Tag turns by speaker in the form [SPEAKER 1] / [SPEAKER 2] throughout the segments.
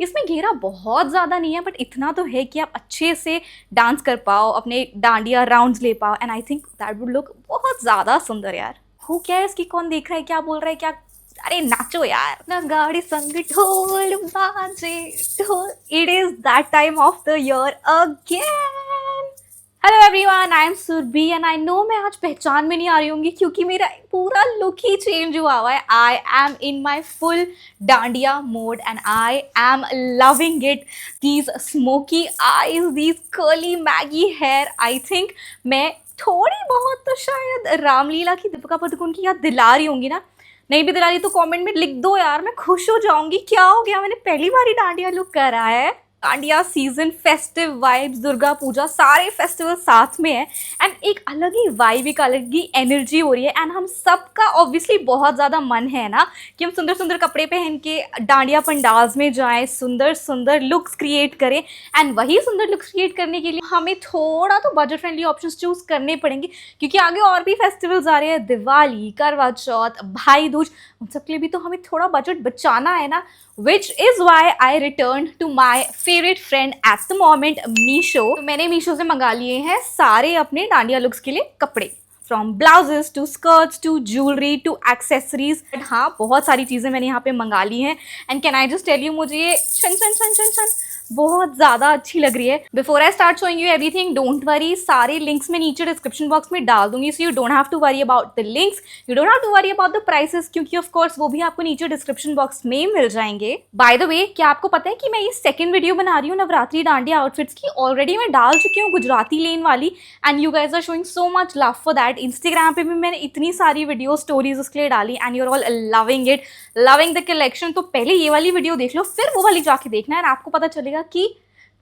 [SPEAKER 1] इसमें घेरा बहुत ज़्यादा नहीं है बट इतना तो है कि आप अच्छे से डांस कर पाओ, अपने डांडिया राउंड्स ले पाओ and I think that would look बहुत ज़्यादा सुंदर यार। हु केयर्स कि कौन देख रहा है, क्या बोल रहा है, क्या। अरे नाचो यार ना, गाड़ी संग ढोल बाजे ढोल। It is that time of the year again. Hello everyone, I am Surabhi and I know मैं आज पहचान में नहीं आ रही होंगी क्योंकि मेरा पूरा लुक ही चेंज हुआ है। I am in my full dandiya mode and I am loving it. These smoky eyes, these curly Maggi hair, I think मैं थोड़ी बहुत तो शायद रामलीला की दीपिका पादुकोण की याद दिला रही होंगी ना। नहीं भी दिला रही तो कमेंट में लिख दो यार, मैं खुश हो जाऊंगी। क्या हो गया, मैंने पहली बार ही डांडिया लुक करा है। Dandiya season, festive vibes, Durga Puja, सारे फेस्टिवल साथ में है एंड एक अलग ही वाइब, एक अलग ही एनर्जी हो रही है एंड हम सबका ऑब्वियसली बहुत ज़्यादा मन है ना कि हम सुंदर सुंदर कपड़े पहन के डांडिया पंडाल्स में जाएं, सुंदर सुंदर लुक्स क्रिएट करें एंड वही सुंदर लुक्स क्रिएट करने के लिए हमें थोड़ा तो बजट फ्रेंडली ऑप्शंस चूज करने पड़ेंगे क्योंकि आगे और भी फेस्टिवल्स आ रहे हैं, दिवाली, करवा चौथ, भाई दूज, उन सब के लिए भी तो हमें थोड़ा बजट बचाना है ना। Which is why I returned to my favorite friend at the moment, Meesho. तो मैंने मीशो से मंगा लिए हैं सारे अपने डांडिया लुक्स के लिए कपड़े, from blouses to skirts to jewellery to accessories. हाँ, बहुत सारी चीज़ें मैंने यहाँ पे मंगा ली हैं and can I just tell you, मुझे ये छन छन छन छन छन बहुत ज़्यादा अच्छी लग रही है। Before I start showing you everything, don't worry, सारे लिंक्स मैं नीचे डिस्क्रिप्शन बॉक्स में डाल दूंगी, so you don't have to worry about the links, you don't have to worry about the prices क्योंकि ऑफ कोर्स वो भी आपको नीचे डिस्क्रिप्शन बॉक्स में मिल जाएंगे। बाय द वे, क्या आपको पता है कि मैं ये सेकंड वीडियो बना रही हूँ नवरात्रि डांडिया आउटफिट्स की। ऑलरेडी मैं डाल चुकी हूँ गुजराती लेन वाली and you guys are showing so much love for that. Instagram पे भी मैंने इतनी सारी वीडियो स्टोरीज उसके लिए डाली and you are all loving it, loving the collection. तो पहले ये वाली वीडियो देख लो, फिर वो वाली जाके देखना एंड आपको पता चलेगा कि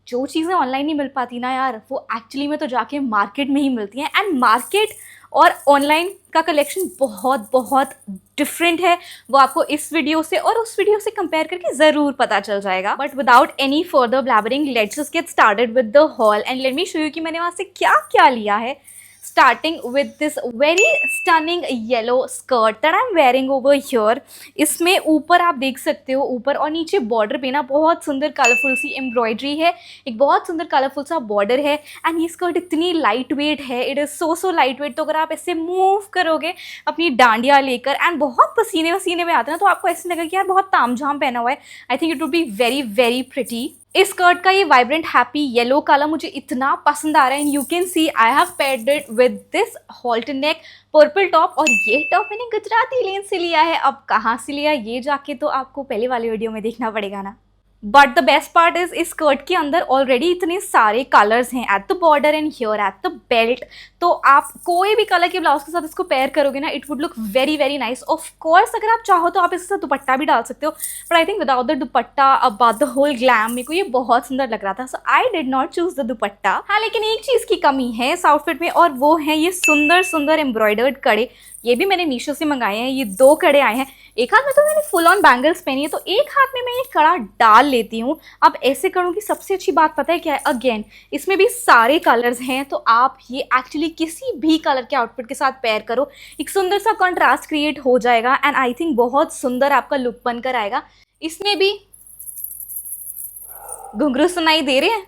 [SPEAKER 1] जो चीज़ें ऑनलाइन नहीं मिल पाती ना यार, वो एक्चुअली में तो जाके मार्केट में ही मिलती हैं एंड मार्केट और ऑनलाइन का कलेक्शन बहुत बहुत डिफरेंट है। वो आपको इस वीडियो से और उस वीडियो से कंपेयर करके ज़रूर पता चल जाएगा। But without any further blabbering, let's just get started with the hall and let me show you कि मैंने वहाँ से क्या क्या लिया है। Starting with this very stunning yellow skirt that I'm wearing over here। इसमें ऊपर आप देख सकते हो, ऊपर और नीचे बॉर्डर पे ना बहुत सुंदर कलरफुल सी एम्ब्रॉयडरी है, एक बहुत सुंदर कलरफुल सा बॉर्डर है एंड ये स्कर्ट इतनी लाइट वेट है, it is so light weight. तो अगर आप इससे मूव करोगे अपनी डांडिया लेकर एंड बहुत पसीने वसीने में आते हैं ना, तो आपको ऐसे लगेगा कि यार बहुत तामझाम पहना हुआ है। I think it would be very very pretty. इस स्कर्ट का ये वाइब्रेंट हैप्पी येलो कलर मुझे इतना पसंद आ रहा है and you can see I have paired it with this halter neck purple top. और ये टॉप मैंने गुजराती लेन से लिया है। अब कहाँ से लिया ये जाके तो आपको पहले वाले वीडियो में देखना पड़ेगा ना। But the best part is इस स्कर्ट के अंदर ऑलरेडी इतने सारे कलर्स हैं at the border and here at the belt. तो आप कोई भी कलर के ब्लाउज के साथ इसको पेयर करोगे ना, it would look very very nice. Of course अगर आप चाहो तो आप इसके साथ दुपट्टा भी डाल सकते हो, but I think without the dupatta about the whole glam मेरे को ये बहुत सुंदर लग रहा था, so I did not choose the dupatta. हाँ, लेकिन एक चीज़ की कमी है इस आउटफिट में और वो है ये सुंदर सुंदर एम्ब्रॉयडर्ड कड़े। ये भी मैंने मीशो से मंगाए हैं, ये 2 कड़े आए हैं। एक हाथ में तो मैंने फुल ऑन बैंगल्स पहनी है, तो एक हाथ में मैं ये कड़ा डाल लेती हूँ। अब ऐसे कड़ों की सबसे अच्छी बात पता है क्या है? अगेन इसमें भी सारे कलर्स हैं, तो आप ये एक्चुअली किसी भी कलर के आउटफिट के साथ पेयर करो, एक सुंदर सा कॉन्ट्रास्ट क्रिएट हो जाएगा एंड आई थिंक बहुत सुंदर आपका लुक बनकर आएगा। इसमें भी घुंघरू सुनाई दे रहे हैं,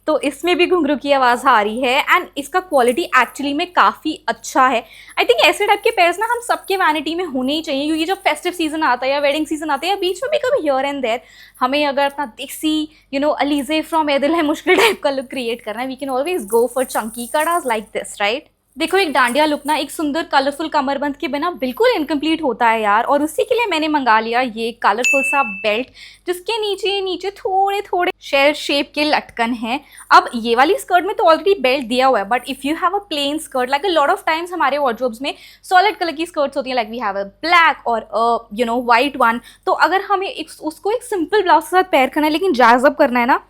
[SPEAKER 1] तो इसमें भी घुंघरू की आवाज़ आ रही है एंड इसका क्वालिटी एक्चुअली में काफ़ी अच्छा है। आई थिंक ऐसे टाइप के पेयर्स ना हम सबके वैनिटी में होने ही चाहिए क्योंकि जब फेस्टिव सीजन आता है या वेडिंग सीजन आता है या बीच में भी कभी हियर एंड देयर हमें अगर अपना देसी अलीजे फ्रॉम एदिल है मुश्किल टाइप का लुक क्रिएट करना है, we can always go for chunky kadas like this, right. देखो, एक डांडिया लुक ना एक सुंदर कलरफुल कमरबंद के बिना बिल्कुल इनकम्प्लीट होता है यार, और उसी के लिए मैंने मंगा लिया ये कलरफुल सा बेल्ट जिसके नीचे नीचे थोड़े थोड़े शेल शेप के लटकन हैं। अब ये वाली स्कर्ट में तो ऑलरेडी बेल्ट दिया हुआ है, but if you have a plain skirt, like a lot of times हमारे वार्डरोब्स में सॉलिड कलर की स्कर्ट्स होती हैं, like we have a black और वाइट वन। तो अगर हमें उसको एक सिंपल ब्लाउज के साथ पेयर करना है लेकिन जैज़ अप करना है ना,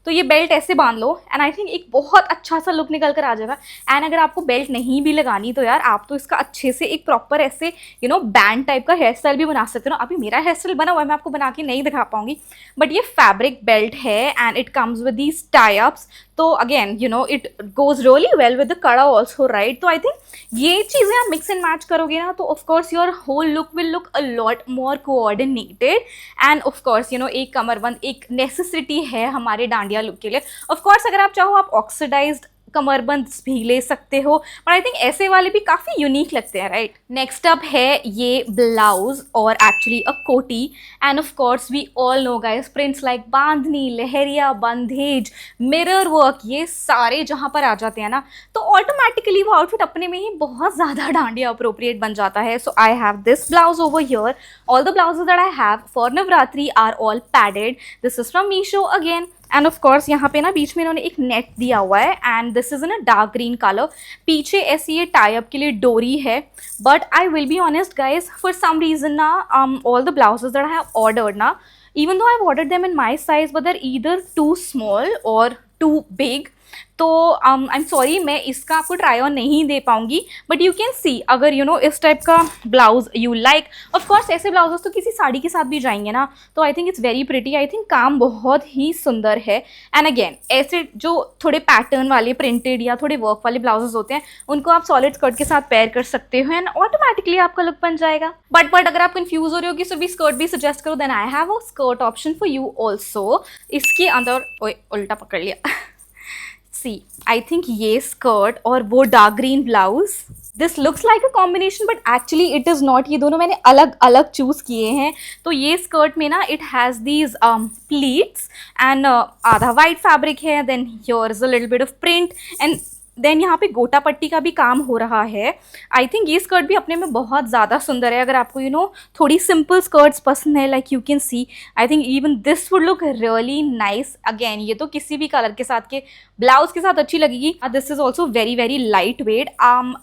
[SPEAKER 1] तो ये बेल्ट ऐसे बांध लो एंड आई थिंक एक बहुत अच्छा सा लुक निकल कर आ जाएगा। एंड अगर आपको बेल्ट नहीं भी लगानी तो यार आप तो इसका अच्छे से एक प्रॉपर ऐसे बैंड टाइप का हेयर स्टाइल भी बना सकते हो ना। अभी मेरा हेयर स्टाइल बना हुआ है, मैं आपको बना के नहीं दिखा पाऊंगी, बट ये फैब्रिक बेल्ट है and it comes with these tie ups. तो again it goes really well with the kada also, right. तो आई थिंक ये चीज़ें आप मिक्स एंड मैच करोगे ना तो of course your whole look will look a lot more coordinated. And of course एक कमरबंद एक नेसेसिटी है हमारे डांडिया लुक के लिए। ऑफकोर्स अगर आप चाहो आप ऑक्सीडाइज्ड कमरबंद भी ले सकते हो, बट आई थिंक ऐसे वाले भी काफ़ी यूनिक लगते हैं, राइट। नेक्स्ट अप है ये ब्लाउज और एक्चुअली अ कोटी। And of course we all know guys, prints like bandhani, leheriya, bandhej, mirror work, ये सारे जहाँ पर आ जाते हैं ना तो ऑटोमेटिकली वो आउटफिट अपने में ही बहुत ज़्यादा डांडिया अप्रोप्रिएट बन जाता है। So I have this blouse over here. All the blouses that I have for Navratri are all padded. This is from Meesho again. And of course यहाँ पे ना बीच में इन्होंने एक नेट दिया हुआ है and this is in a dark green colour. पीछे ऐसी ये टाई अप के लिए डोरी है, but I will be honest guys, for some reason ना all the blouses that I have ordered ना, even though I've ordered them in my size, but they're either too small or too big. तो I am sorry, मैं इसका आपको try on नहीं दे पाऊंगी, but you can सी अगर इस type का ब्लाउज यू लाइक। ऑफकोर्स ऐसे ब्लाउजेस तो किसी साड़ी के साथ भी जाएंगे ना, तो I think it's very pretty. I think काम बहुत ही सुंदर है। एंड अगेन ऐसे जो थोड़े पैटर्न वाले प्रिंटेड या थोड़े वर्क वाले ब्लाउजेस होते हैं उनको आप सॉलिड स्कर्ट के साथ पेयर कर सकते हो एंड ऑटोमेटिकली आपका लुक बन जाएगा। बट अगर आप कंफ्यूज हो रहे हो कि सिर्फ स्कर्ट भी सजेस्ट करो, then I have a skirt option for you also. इसके अंदर उल्टा पकड़ लिया सी, आई थिंक ये स्कर्ट और वो dark green blouse, this looks like a combination but actually it is not. ये दोनों मैंने अलग अलग चूज़ किए हैं। तो ये स्कर्ट में ना it has these pleats and आधा वाइट फैब्रिक है, then here is a little bit of print and then यहाँ पे गोटा पट्टी का भी काम हो रहा है। आई थिंक ये स्कर्ट भी अपने में बहुत ज़्यादा सुंदर है। अगर आपको थोड़ी सिंपल स्कर्ट्स पसंद है, like you can see, I think even this would look really nice. Again ये तो किसी भी कलर के साथ के ब्लाउज के साथ अच्छी लगेगी। This is also very very light weight.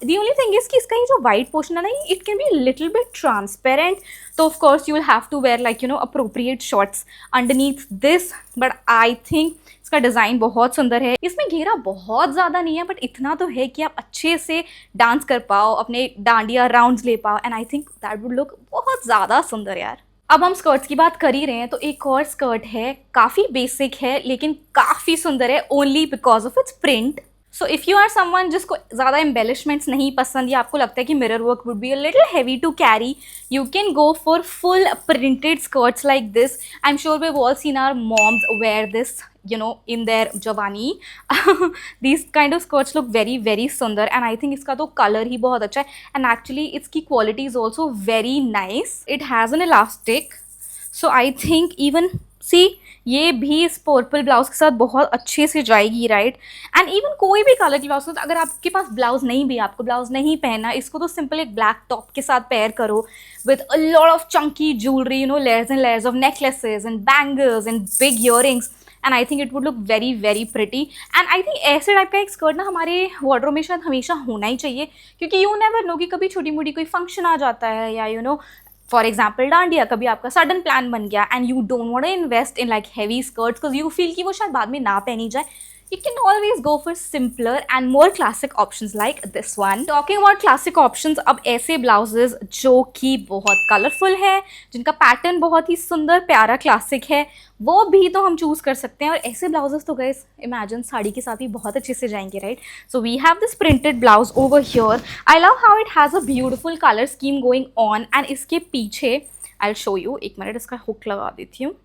[SPEAKER 1] The only thing is कि इसका ये जो वाइट पोर्शन है ना, it can be little bit transparent, तो of course you will have to wear like appropriate shorts underneath this. But I think इसका design बहुत सुंदर है। इसमें घेरा बहुत ज़्यादा नहीं है, बट इतना तो है कि आप अच्छे से डांस कर पाओ, अपने डांडिया राउंड्स ले पाओ, and I think that would look बहुत ज़्यादा सुंदर यार। अब हम स्कर्ट्स की बात कर ही रहे हैं तो एक और स्कर्ट है, काफ़ी बेसिक है लेकिन काफ़ी सुंदर है, only because of its print. So if you are someone जिसको ज़्यादा एम्बेलिशमेंट्स नहीं पसंद या आपको लगता है कि mirror work would be a little heavy to carry, you can go for full printed skirts like this. I am sure we've all seen our moms wear this in their Javani. These kind of skirts look very very सुंदर and I think इसका तो colour ही बहुत अच्छा है and actually इसकी quality is also very nice. It has an elastic, so I think even see ये भी इस पर्पल ब्लाउज के साथ बहुत अच्छे से जाएगी, राइट। एंड इवन कोई भी कलर की ब्लाउज, अगर आपके पास ब्लाउज नहीं भी, आपको ब्लाउज नहीं पहनना, इसको तो सिंपल एक ब्लैक टॉप के साथ पेयर करो with a lot of Chunky jewellery, layers and layers of necklaces and bangles and big earrings, and I think it would look very very pretty. And I think ऐसे type का एक skirt ना हमारे wardrobe में शायद हमेशा होना ही चाहिए, क्योंकि यू नेवर नो कि कभी छोटी मोटी कोई फंक्शन आ जाता है या फॉर एग्जाम्पल डांडिया, कभी आपका सडन प्लान बन गया and you don't want to invest in like heavy skirts because you feel कि वो शायद बाद में ना पहनी जाए। You can always go for simpler and more classic options like this one. Talking about classic options, अब ऐसे ब्लाउजेज जो कि बहुत कलरफुल है, जिनका पैटर्न बहुत ही सुंदर प्यारा क्लासिक है, वो भी तो हम चूज़ कर सकते हैं। और ऐसे ब्लाउजेस तो गाइस इमेजिन साड़ी के साथ ही बहुत अच्छे से जाएंगे, right. So we have this printed blouse over here. I love how it has a beautiful colour scheme going on and इसके पीछे आई विल शो यू, एक मिनट इसका हुक लगा देती हूँ।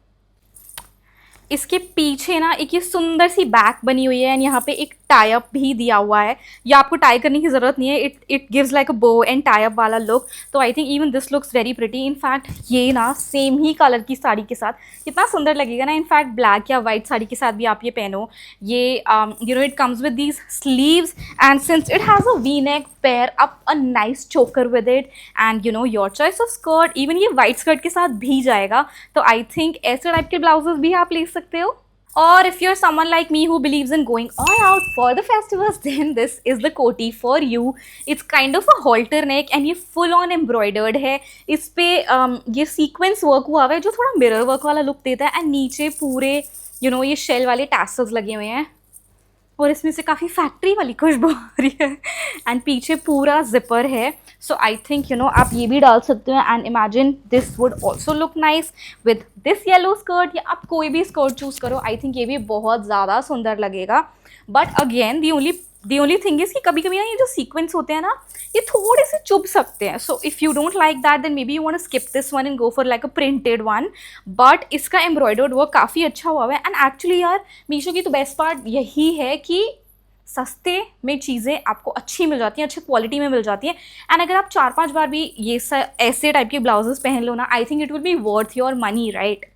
[SPEAKER 1] इसके पीछे ना एक ये सुंदर सी बैक बनी हुई है एंड यहाँ पे एक टाई अप भी दिया हुआ है। या आपको टाई करने की ज़रूरत नहीं है, it gives like a bow and tie up वाला लुक। तो I think even this looks very pretty. In fact ये ना सेम ही कलर की साड़ी के साथ कितना सुंदर लगेगा ना। इनफैक्ट ब्लैक या वाइट साड़ी के साथ भी आप ये पहनो। ये it comes with these sleeves and since it has a V neck, pair up a nice choker with it and your choice of skirt. Even ये वाइट स्कर्ट के साथ भी जाएगा। तो आई थिंक ऐसे टाइप के ब्लाउजेस भी आप ले सकते हो। Or if you're someone like me who believes in going all out for the festivals, then this is the koti for you. It's kind of a halter neck and ये full on embroidered है। इस पे ये sequence work हुआ है जो थोड़ा mirror work वाला look देता है एंड नीचे पूरे ये शेल वाले टैसल्स लगे हुए हैं और इसमें से काफ़ी फैक्ट्री वाली खुशबू आ रही है एंड पीछे पूरा जिपर है. सो आई थिंक आप ये भी डाल सकते हो and imagine this would also look nice with this yellow skirt, या आप कोई भी स्कर्ट चूज़ करो. आई थिंक ये भी बहुत ज़्यादा सुंदर लगेगा. But again the only thing is कि कभी कभी ना ये जो सीक्वेंस होते हैं ना, ये थोड़े से चुभ सकते हैं. So if you don't like that then maybe you want to skip this one and go for like a printed one. But इसका एम्ब्रॉयडर्ड वर्क काफ़ी अच्छा हुआ है. एंड एक्चुअली यार मीशो की तो बेस्ट पार्ट यही है कि सस्ते में चीज़ें आपको अच्छी मिल जाती हैं, अच्छी क्वालिटी में मिल जाती हैं. एंड अगर आप 4-5 बार भी ये ऐसे टाइप के ब्लाउजेस पहन लो ना, I think it will be worth your money, right.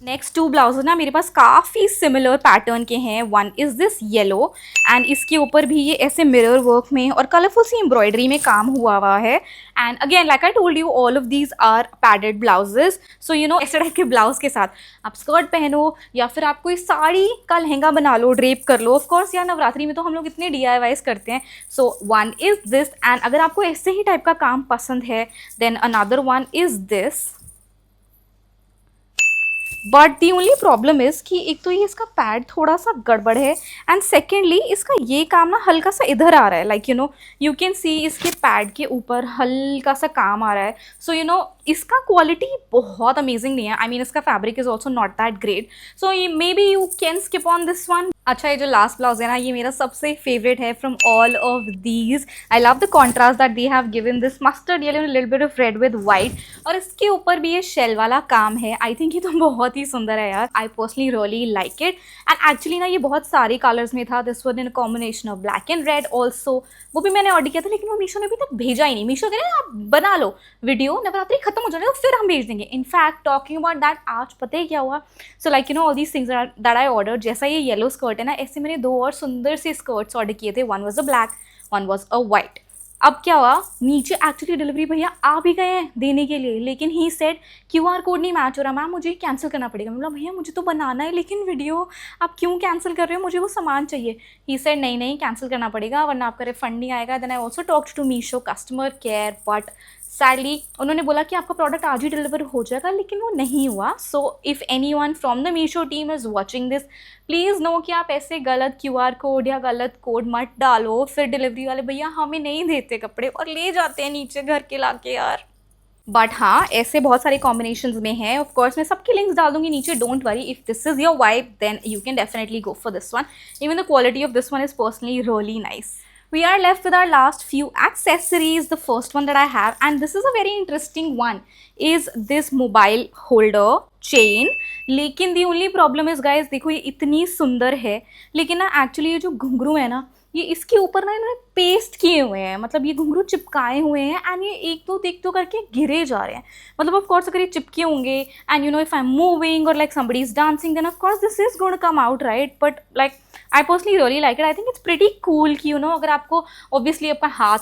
[SPEAKER 1] Next 2 blouses ना मेरे पास काफ़ी सिमिलर पैटर्न के हैं. One is this yellow and इसके ऊपर भी ये ऐसे मिरर वर्क में और कलरफुल सी एम्ब्रॉयडरी में काम हुआ है. And again like I told you all of these are padded blouses. So ऐसे टाइप के ब्लाउज के साथ आप स्कर्ट पहनो या फिर आप कोई साड़ी का लहंगा बना लो, ड्रेप कर लो. ऑफकोर्स यार नवरात्रि में तो हम लोग इतने DIYs करते हैं. So one is this and अगर आपको ऐसे ही टाइप का काम पसंद है then another one is this. But the only problem is कि एक तो ये इसका पैड थोड़ा सा गड़बड़ है एंड सेकेंडली इसका ये काम ना हल्का सा इधर आ रहा है. लाइक यू कैन सी इसके पैड के ऊपर हल्का सा काम आ रहा है. सो इसका क्वालिटी बहुत अमेजिंग नहीं है. आई मीन इसका fabric is also not that great. So may be you can skip on this one. अच्छा, ये जो लास्ट ब्लाउज है ना, ये मेरा सबसे फेवरेट है from all of these. I love the contrast that they have given this mustard yellow little bit of read with white. और इसके ऊपर भी ये शेल वाला काम है. आई थिंक ये तो बहुत ही सुंदर है यार. आई personally really like it. And actually ना ये बहुत सारे कलर्स में था. This one in combination of black and red also. वो भी मैंने ऑर्डर किया था लेकिन वो मीशो ने अभी तक भेजा ही नहीं. मीशो कह रहे हैं आप बना लो वीडियो, नवरात्रि खत्म हो जाने तो फिर हम भेज देंगे. इनफैक्ट टॉकिंग अबाउट दैट, आज पता है क्या हुआ. So like all these things that I order, जैसा ये येलो स्कर्ट है ना, ऐसे मैंने 2 और सुंदर से स्कर्ट्स ऑर्डर किए थे. One was a black, one was a white. अब क्या हुआ, नीचे एक्चुअली डिलीवरी भैया आ भी गए हैं देने के लिए, लेकिन ही सेड QR कोड नहीं मैच हो रहा मैम, मुझे कैंसिल करना पड़ेगा. मैं बोला भैया मुझे तो बनाना है लेकिन वीडियो आप क्यों कैंसिल कर रहे हो, मुझे वो सामान चाहिए. ही सेड नहीं कैंसिल करना पड़ेगा वरना आपका रिफंड नहीं आएगा. Then I also talked to Meesho customer care but sadly उन्होंने बोला कि आपका प्रोडक्ट आज ही डिलीवर हो जाएगा, लेकिन वो नहीं हुआ. So if anyone from the Meesho team is watching this, please know कि आप ऐसे गलत QR कोड या गलत कोड मत डालो. फिर डिलीवरी वाले भैया हमें नहीं देते कपड़े और ले जाते हैं नीचे घर के लाके यार. बट हाँ, ऐसे बहुत सारे कॉम्बिनेशंस में हैं. ऑफ कोर्स मैं सबके लिंक्स डाल दूंगी नीचे. Don't worry, if this is your vibe then you can definitely go for this one. Even the quality of this one is personally really nice. We are left with our last few accessories. The first one that I have, and this is a very interesting one, is this mobile holder chain. लेकिन the only problem is guys, देखो ये इतनी सुंदर है लेकिन ना actually ये जो घुंघरू है ना, ये इसके ऊपर ना इन्होंने पेस्ट किए हुए हैं. मतलब ये घुंघरू चिपकाए हुए हैं एंड ये एक दो करके गिरे जा रहे हैं. मतलब ऑफ कोर्स अगर ये चिपके होंगे and if I am moving और like somebody is dancing then of course this is going to come out, right. But like I personally really like it. I think it's pretty cool कि अगर आपको obviously आपका हाथ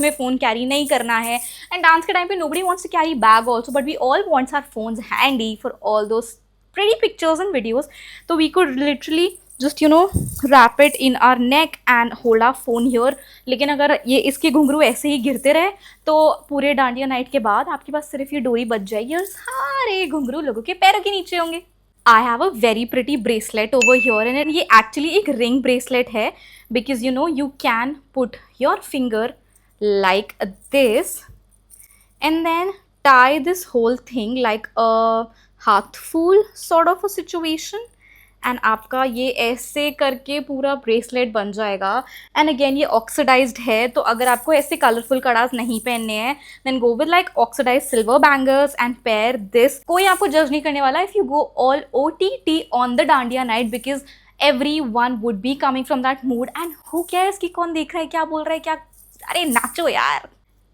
[SPEAKER 1] में phone carry नहीं करना है. एंड डांस के टाइम पे nobody wants to carry bag also, but we all wants our phones handy for all those pretty pictures and videos. तो we could literally just wrap it in our neck and hold our phone here. लेकिन अगर ये इसके घुंघरू ऐसे ही गिरते रहे तो पूरे डांडिया नाइट के बाद आपके पास सिर्फ ये डोरी बच जाएगी और सारे घुंघरू लोगों के पैरों के नीचे होंगे. I have a very pretty bracelet over here and ये actually एक ring bracelet है because you can put your finger like this and then tie this whole thing like a हाथफूल sort of a situation. And आपका ये ऐसे करके पूरा bracelet बन जाएगा. एंड अगेन ये ऑक्सीडाइज्ड है, तो अगर आपको ऐसे कलरफुल कड़ास नहीं पहनने हैं then go with like oxidised silver bangles and pair this. कोई आपको जज नहीं करने वाला if you go all OTT on the dandiya night because everyone would be coming from that mood and who cares कि कौन देख रहा है, क्या बोल रहा है, क्या. अरे नाचो यार.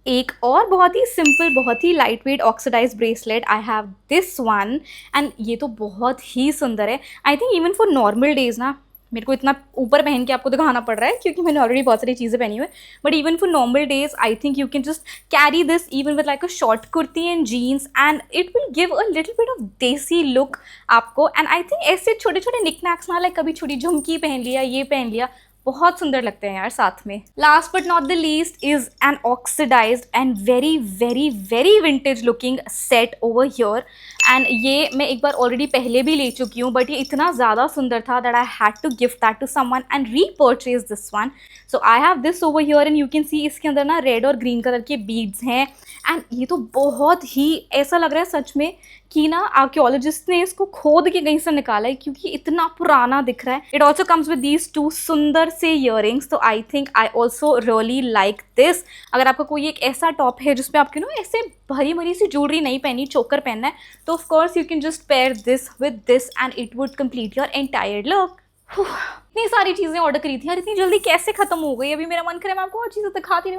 [SPEAKER 1] एक और बहुत ही सिंपल, बहुत ही light weight oxidise bracelet. I have this one and ये तो बहुत ही सुंदर है. I think even for normal days ना, मेरे को इतना ऊपर पहन के आपको दिखाना पड़ रहा है क्योंकि मैंने ऑलरेडी बहुत सारी चीज़ें पहनी हुई है. But even for normal days I think you can just carry this even with like a short kurti and jeans and it will give a little bit of desi look आपको. एंड आई थिंक ऐसे छोटे छोटे निकनैक्स ना, like कभी छोटी झुमकी पहन लिया, ये पहन लिया, बहुत सुंदर लगते हैं यार साथ में। Last but not the least is an oxidised and very very very vintage looking set over here. And ये मैं एक बार ऑलरेडी पहले भी ले चुकी हूँ, बट ये इतना ज़्यादा सुंदर था that I had to gift that to someone and repurchase this one. So I have this over here and you can see इसके अंदर ना रेड और ग्रीन कलर के बीड्स हैं। एंड ये तो बहुत ही ऐसा लग रहा है सच में कि ना आर्कियोलॉजिस्ट ने इसको खोद के कहीं से निकाला है, क्योंकि इतना पुराना दिख रहा है। It also comes with these two सुंदर से ईयरिंग्स, तो I think I also really like this. अगर आपका कोई एक ऐसा टॉप है जिसपे आपके ना ऐसे भरी भरी सी ज्वेलरी नहीं पहनी, चोकर पहनना है, तो of course you can just pair this with this and it would complete your entire look. इतनी सारी चीज़ें ऑर्डर करी थी यार, इतनी जल्दी कैसे खत्म हो गई। अभी मेरा मन करे मैं आपको और चीज़ें दिखाती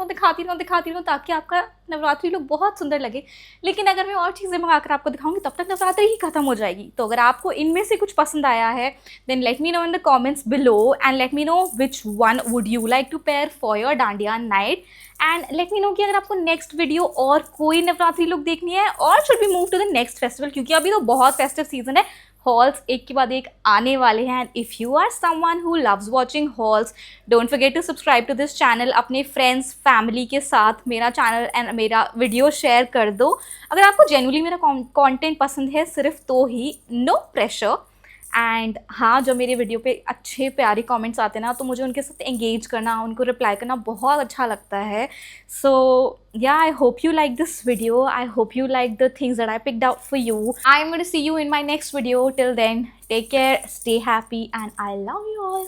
[SPEAKER 1] रहूँ ताकि आपका नवरात्रि लुक बहुत सुंदर लगे। लेकिन अगर मैं और चीज़ें मंगाकर आपको दिखाऊंगी तब तक नवरात्रि ही खत्म हो जाएगी। तो अगर आपको इनमें से कुछ पसंद आया है then let me know in the comments below and let me know which one would you like to pair for your dandiya night. And let me know कि अगर आपको नेक्स्ट वीडियो और कोई नवरात्रि लुक देखनी है और should be move to the next festival, क्योंकि अभी तो बहुत फेस्टिव सीजन है, हॉल्स एक के बाद एक आने वाले हैं। And if you are someone who loves watching hauls, don't forget to subscribe to this channel. अपने फ्रेंड्स फैमिली के साथ मेरा चैनल एंड मेरा वीडियो शेयर कर दो। अगर आपको जेन्युइनली मेरा कंटेंट पसंद है सिर्फ तो ही, नो प्रेशर। एंड हाँ, जो मेरे वीडियो पे अच्छे प्यारे कमेंट्स आते हैं ना, तो मुझे उनके साथ एंगेज करना, उनको रिप्लाई करना बहुत अच्छा लगता है। सो yeah, I hope you like this video. I hope you like the things that I picked out for you. I'm going to see you in my next video. Till then, take care, stay happy, and I love you all.